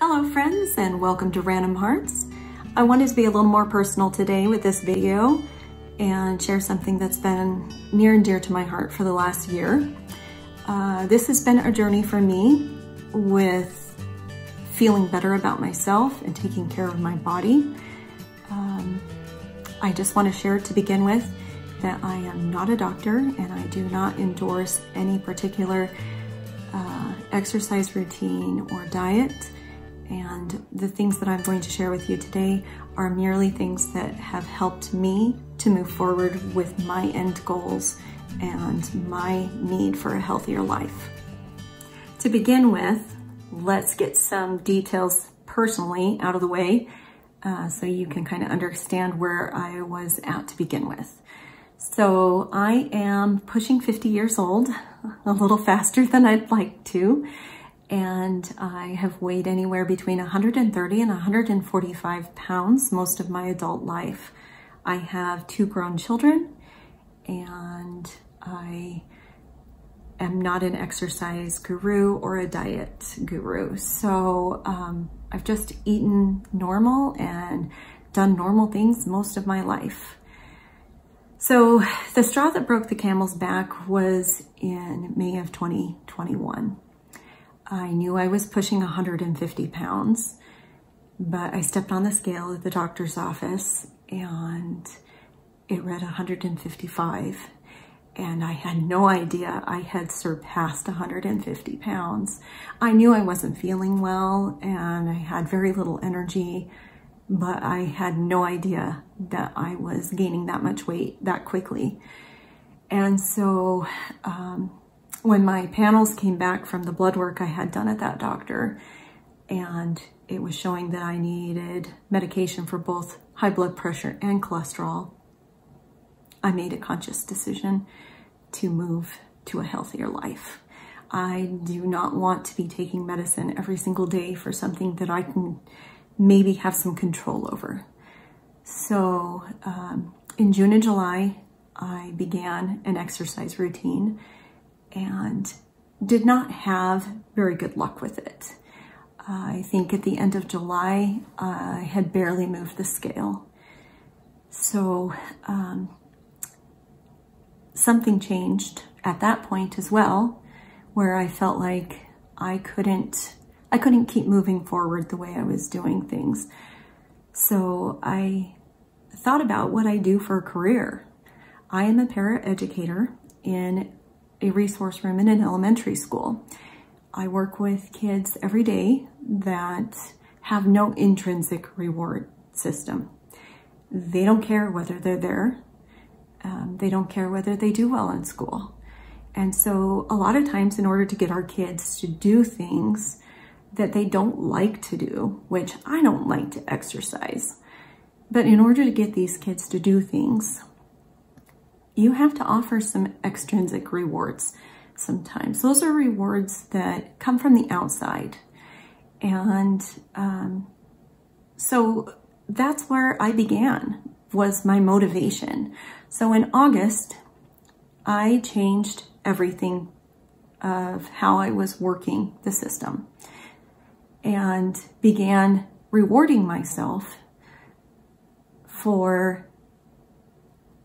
Hello friends, and welcome to Random Hearts. I wanted to be a little more personal today with this video and share something that's been near and dear to my heart for the last year. This has been a journey for me with feeling better about myself and taking care of my body. I just want to share to begin with that I am not a doctor and I do not endorse any particular exercise routine or diet. And the things that I'm going to share with you today are merely things that have helped me to move forward with my end goals and my need for a healthier life. To begin with, let's get some details personally out of the way so you can kind of understand where I was at to begin with. So I am pushing 50 years old, a little faster than I'd like to. And I have weighed anywhere between 130 and 145 pounds most of my adult life. I have 2 grown children, and I am not an exercise guru or a diet guru. So I've just eaten normal and done normal things most of my life. So the straw that broke the camel's back was in May of 2021. I knew I was pushing 150 pounds, but I stepped on the scale at the doctor's office and it read 155. And I had no idea I had surpassed 150 pounds. I knew I wasn't feeling well and I had very little energy, but I had no idea that I was gaining that much weight that quickly. And so, when my panels came back from the blood work I had done at that doctor, and it was showing that I needed medication for both high blood pressure and cholesterol, I made a conscious decision to move to a healthier life. I do not want to be taking medicine every single day for something that I can maybe have some control over. So in June and July, I began an exercise routine and did not have very good luck with it. I think at the end of July, I had barely moved the scale. So something changed at that point as well, where I felt like I couldn't keep moving forward the way I was doing things. So I thought about what I do for a career. I am a paraeducator in a resource room in an elementary school. I work with kids every day that have no intrinsic reward system. They don't care whether they're there. They don't care whether they do well in school. And so a lot of times, in order to get our kids to do things that they don't like to do, which I don't like to exercise, but in order to get these kids to do things, you have to offer some extrinsic rewards sometimes. Those are rewards that come from the outside. And so that's where I began, was my motivation. So in August, I changed everything of how I was working the system and began rewarding myself for,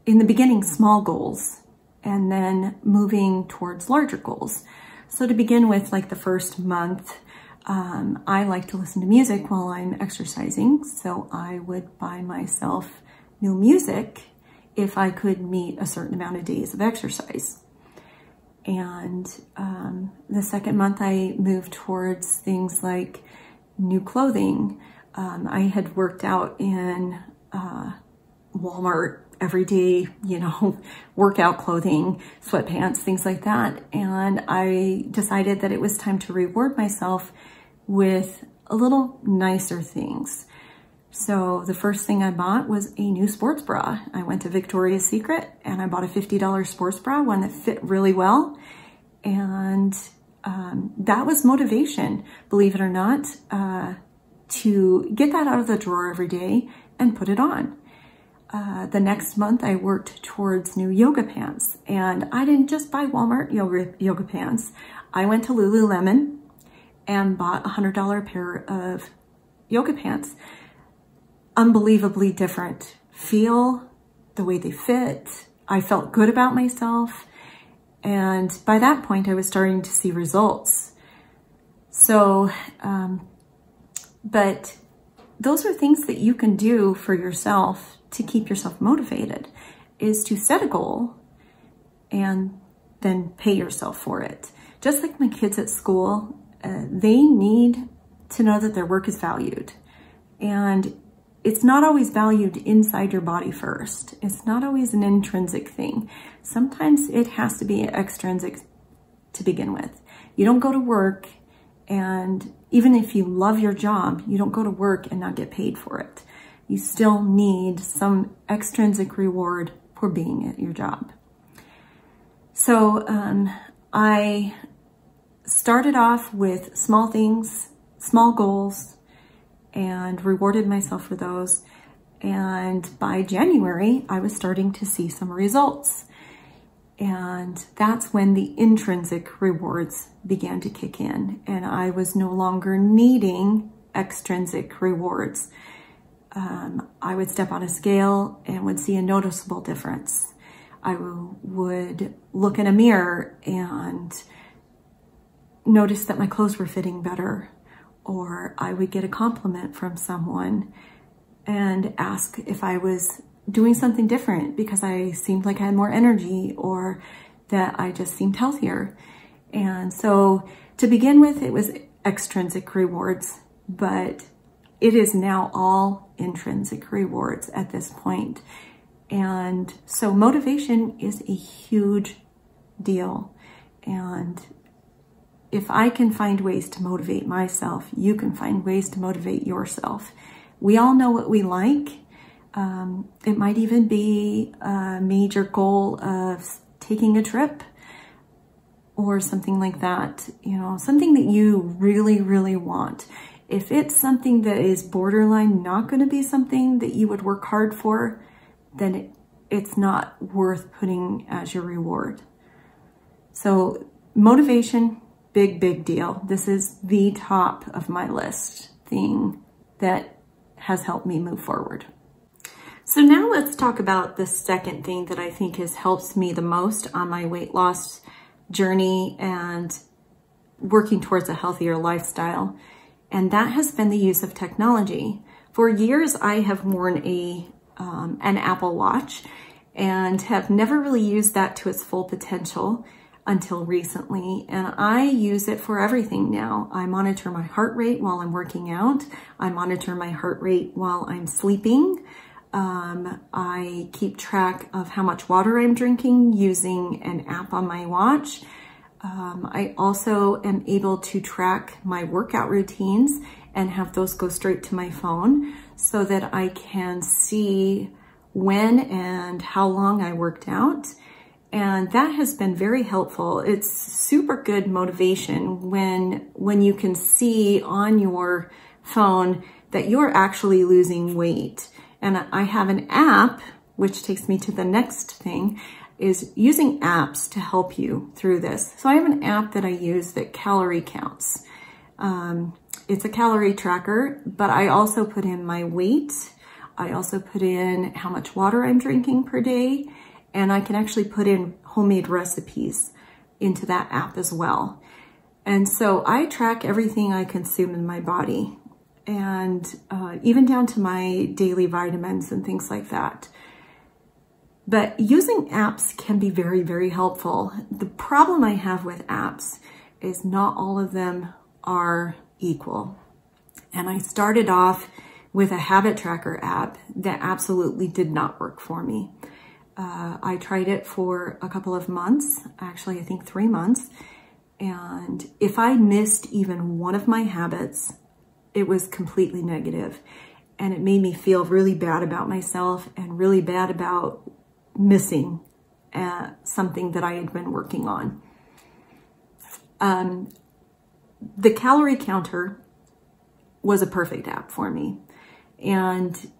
in the beginning, small goals, and then moving towards larger goals. So to begin with, like the first month, I like to listen to music while I'm exercising. So I would buy myself new music if I could meet a certain amount of days of exercise. And the second month, I moved towards things like new clothing. I had worked out in Walmart every day, workout clothing, sweatpants, things like that. And I decided that it was time to reward myself with a little nicer things. So the first thing I bought was a new sports bra. I went to Victoria's Secret and I bought a $50 sports bra, one that fit really well. And that was motivation, believe it or not, to get that out of the drawer every day and put it on. The next month I worked towards new yoga pants, and I didn't just buy Walmart yoga pants. I went to Lululemon and bought a $100 pair of yoga pants. Unbelievably different feel, the way they fit. I felt good about myself. And by that point, I was starting to see results. So, but those are things that you can do for yourself to keep yourself motivated, is to set a goal and then pay yourself for it. Just like my kids at school, they need to know that their work is valued. And it's not always valued inside your body first. It's not always an intrinsic thing. Sometimes it has to be extrinsic to begin with. You don't go to work, and even if you love your job, you don't go to work and not get paid for it. You still need some extrinsic reward for being at your job. So I started off with small things, small goals, and rewarded myself for those. And by January, I was starting to see some results. And that's when the intrinsic rewards began to kick in. And I was no longer needing extrinsic rewards. I would step on a scale and would see a noticeable difference. I would look in a mirror and notice that my clothes were fitting better. Or I would get a compliment from someone and ask if I was doing something different because I seemed like I had more energy, or that I just seemed healthier. And so to begin with, it was extrinsic rewards, but it is now all intrinsic rewards at this point. And so motivation is a huge deal. And if I can find ways to motivate myself, you can find ways to motivate yourself. We all know what we like. It might even be a major goal of taking a trip or something like that, you know, something that you really, really want. If it's something that is borderline not going to be something that you would work hard for, then it's not worth putting as your reward. So motivation, big, big deal. This is the top of my list thing that has helped me move forward. So now let's talk about the second thing that I think has helped me the most on my weight loss journey and working towards a healthier lifestyle. And that has been the use of technology. For years, I have worn an Apple Watch and have never really used that to its full potential until recently. And I use it for everything now. I monitor my heart rate while I'm working out. I monitor my heart rate while I'm sleeping. I keep track of how much water I'm drinking using an app on my watch. I also am able to track my workout routines and have those go straight to my phone so that I can see when and how long I worked out. And that has been very helpful. It's super good motivation when you can see on your phone that you're actually losing weight. And I have an app, which takes me to the next thing, is using apps to help you through this. So I have an app that I use that calorie counts. It's a calorie tracker, but I also put in my weight. I also put in how much water I'm drinking per day, and I can actually put in homemade recipes into that app as well. And so I track everything I consume in my body, and even down to my daily vitamins and things like that. But using apps can be very, very helpful. The problem I have with apps is not all of them are equal. And I started off with a habit tracker app that absolutely did not work for me. I tried it for a couple of months, actually I think 3 months. And if I missed even one of my habits, it was completely negative. And it made me feel really bad about myself and really bad about missing something that I had been working on. The calorie counter was a perfect app for me. And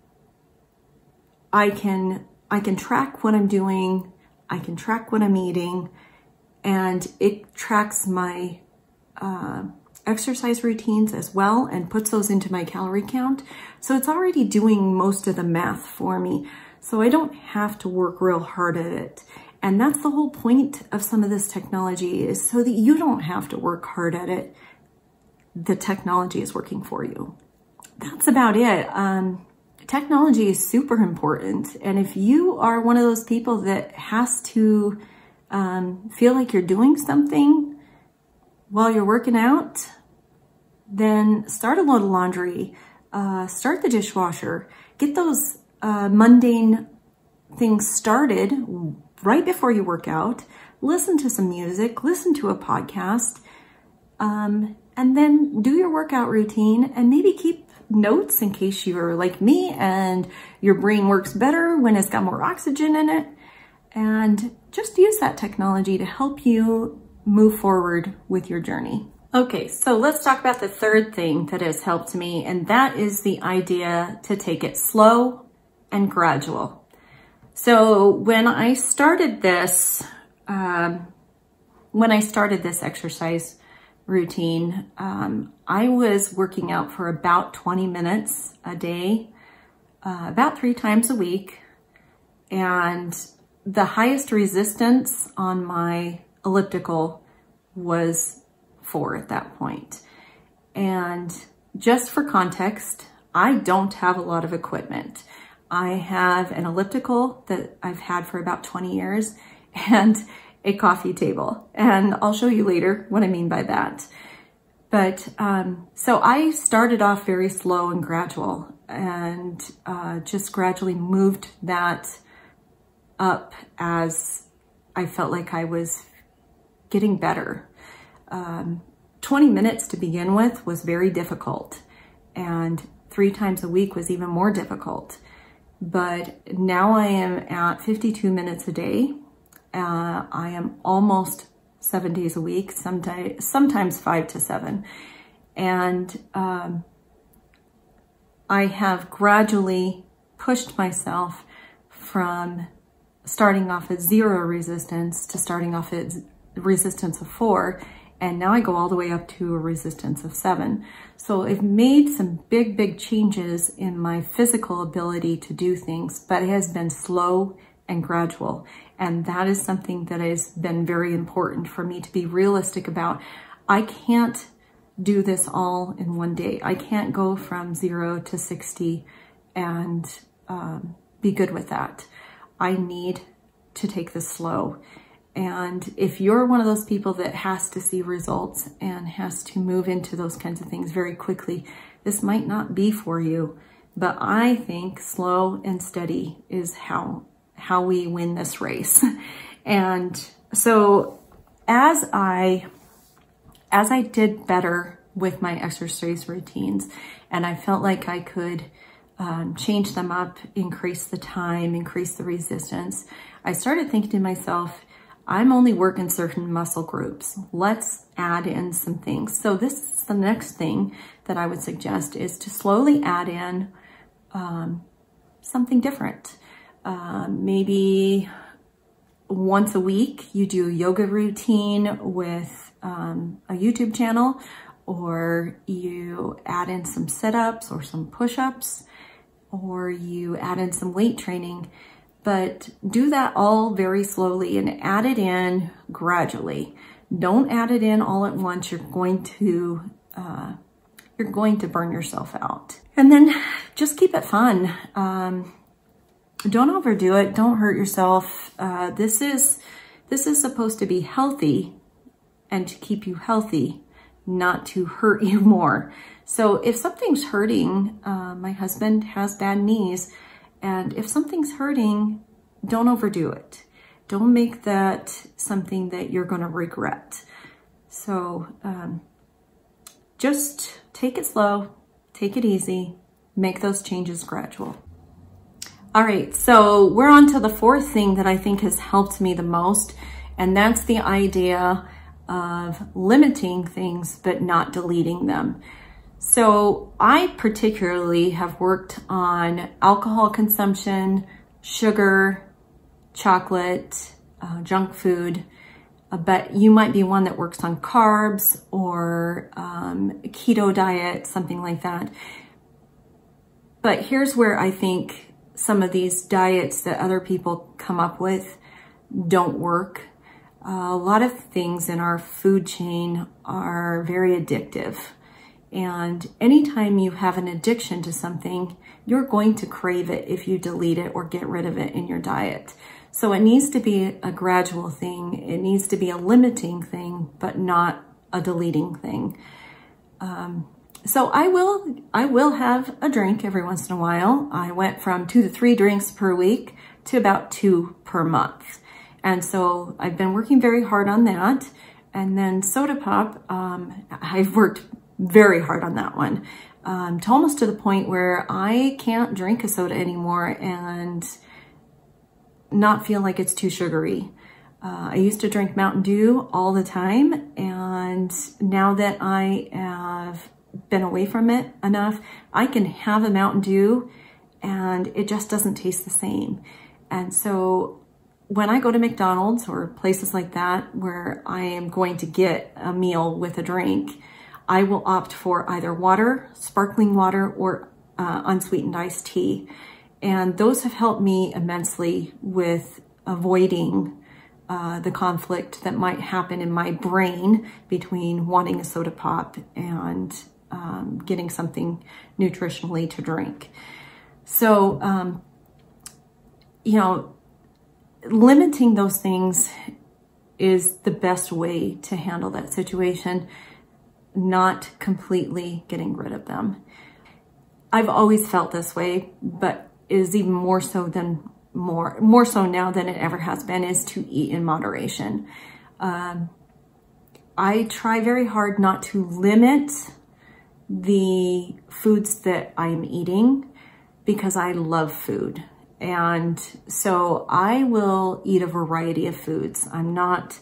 I can track what I'm doing, I can track what I'm eating, and it tracks my exercise routines as well and puts those into my calorie count. So it's already doing most of the math for me. So I don't have to work real hard at it. And that's the whole point of some of this technology, is so that you don't have to work hard at it. The technology is working for you. That's about it. Technology is super important. And if you are one of those people that has to feel like you're doing something while you're working out, then start a load of laundry, start the dishwasher, get those mundane things started right before you work out, listen to some music, listen to a podcast, and then do your workout routine, and maybe keep notes in case you're like me and your brain works better when it's got more oxygen in it. And just use that technology to help you move forward with your journey. Okay, so let's talk about the third thing that has helped me, and that is the idea to take it slow and gradual. So when I started this exercise routine, I was working out for about 20 minutes a day, about 3 times a week. And the highest resistance on my elliptical was 4 at that point. And just for context, I don't have a lot of equipment. I have an elliptical that I've had for about 20 years and a coffee table. And I'll show you later what I mean by that. But so I started off very slow and gradual, and just gradually moved that up as I felt like I was getting better. 20 minutes to begin with was very difficult, and 3 times a week was even more difficult. But now I am at 52 minutes a day. I am almost 7 days a week, sometimes 5 to 7. And I have gradually pushed myself from starting off at 0 resistance to starting off at resistance of 4. And now I go all the way up to a resistance of 7. So I've made some big changes in my physical ability to do things, but it has been slow and gradual. And that is something that has been very important for me to be realistic about. I can't do this all in one day. I can't go from 0 to 60 and be good with that. I need to take this slow. And if you're one of those people that has to see results and has to move into those kinds of things very quickly, this might not be for you. But I think slow and steady is how we win this race. And so as I did better with my exercise routines, and I felt like I could change them up, increase the time, increase the resistance, I started thinking to myself, I'm only working certain muscle groups. Let's add in some things. So this is the next thing that I would suggest, is to slowly add in something different. Maybe once a week you do a yoga routine with a YouTube channel, or you add in some sit-ups or some push-ups, or you add in some weight training. But do that all very slowly and add it in gradually. Don't add it in all at once. You're going to burn yourself out. And then just keep it fun. Don't overdo it. Don't hurt yourself. This is supposed to be healthy and to keep you healthy, not to hurt you more. So if something's hurting, my husband has bad knees, and if something's hurting, don't overdo it. Don't make that something that you're going to regret. So just take it slow, take it easy, make those changes gradual. All right, so we're on to the 4th thing that I think has helped me the most, and that's the idea of limiting things but not deleting them. So I particularly have worked on alcohol consumption, sugar, chocolate, junk food, but you might be one that works on carbs or keto diet, something like that. But here's where I think some of these diets that other people come up with don't work. A lot of things in our food chain are very addictive. And anytime you have an addiction to something, you're going to crave it if you delete it or get rid of it in your diet. So it needs to be a gradual thing. It needs to be a limiting thing, but not a deleting thing. So I will have a drink every once in a while. I went from 2 to 3 drinks per week to about 2 per month. And so I've been working very hard on that. And then soda pop, I've worked very hard on that one, to almost to the point where I can't drink a soda anymore and not feel like it's too sugary. I used to drink Mountain Dew all the time, and now that I have been away from it enough, I can have a Mountain Dew and it just doesn't taste the same. And so when I go to McDonald's or places like that where I am going to get a meal with a drink, I will opt for either water, sparkling water, or unsweetened iced tea. And those have helped me immensely with avoiding the conflict that might happen in my brain between wanting a soda pop and getting something nutritionally to drink. So, you know, limiting those things is the best way to handle that situation, not completely getting rid of them. I've always felt this way, but is even more so now than it ever has been, is to eat in moderation. I try very hard not to limit the foods that I'm eating because I love food. And so I will eat a variety of foods. I'm not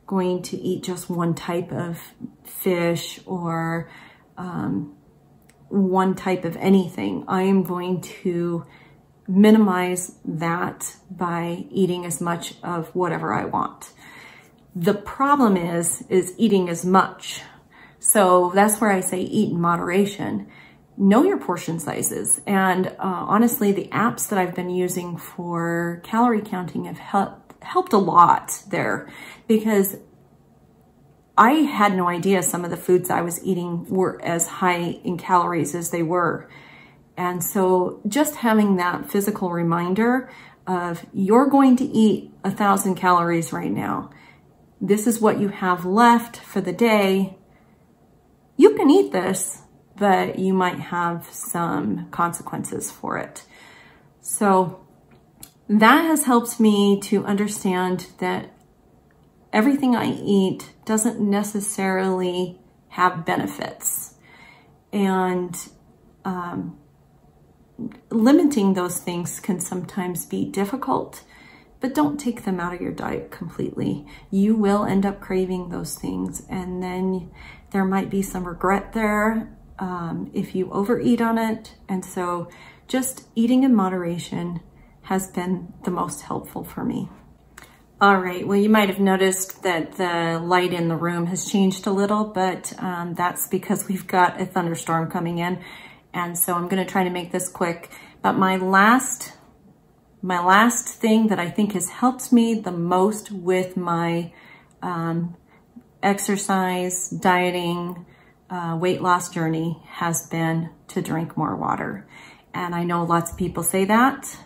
going to eat just one type of fish or one type of anything. I am going to minimize that by eating as much of whatever I want. The problem is eating as much. So that's where I say eat in moderation. Know your portion sizes. And honestly, the apps that I've been using for calorie counting have helped a lot there, because I had no idea some of the foods I was eating were as high in calories as they were. And so just having that physical reminder of you're going to eat 1,000 calories right now. This is what you have left for the day. You can eat this, but you might have some consequences for it. So that has helped me to understand that everything I eat doesn't necessarily have benefits. And limiting those things can sometimes be difficult, but don't take them out of your diet completely. You will end up craving those things, and then there might be some regret there if you overeat on it. And so just eating in moderation has been the most helpful for me. All right, well, you might have noticed that the light in the room has changed a little, but that's because we've got a thunderstorm coming in. And so I'm gonna try to make this quick. But my last thing that I think has helped me the most with my exercise, dieting, weight loss journey has been to drink more water. And I know lots of people say that,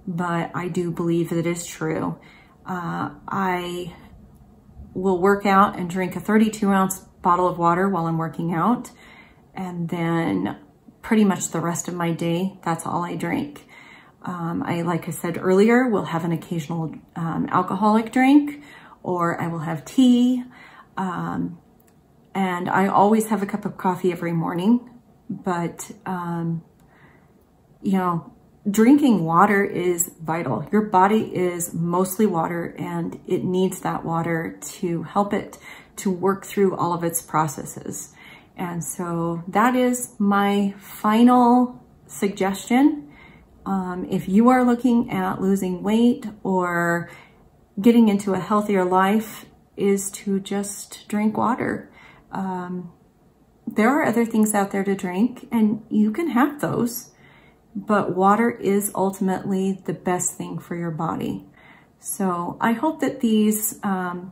but I do believe that it is true. I will work out and drink a 32-ounce bottle of water while I'm working out. And then pretty much the rest of my day, that's all I drink. Like I said earlier, will have an occasional alcoholic drink, or I will have tea. And I always have a cup of coffee every morning. But, you know, drinking water is vital. Your body is mostly water, and it needs that water to help it to work through all of its processes. And so that is my final suggestion. If you are looking at losing weight or getting into a healthier life, is to just drink water. There are other things out there to drink, and you can have those, but water is ultimately the best thing for your body. So I hope that these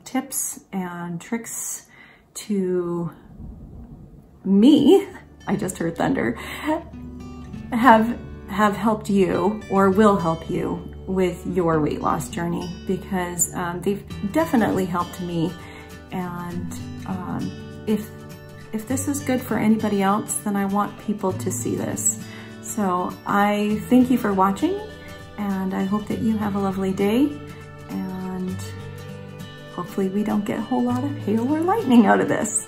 tips and tricks to me, I just heard thunder, have helped you or will help you with your weight loss journey, because they've definitely helped me. And if this is good for anybody else, then I want people to see this. So I thank you for watching, and I hope that you have a lovely day, and hopefully we don't get a whole lot of hail or lightning out of this.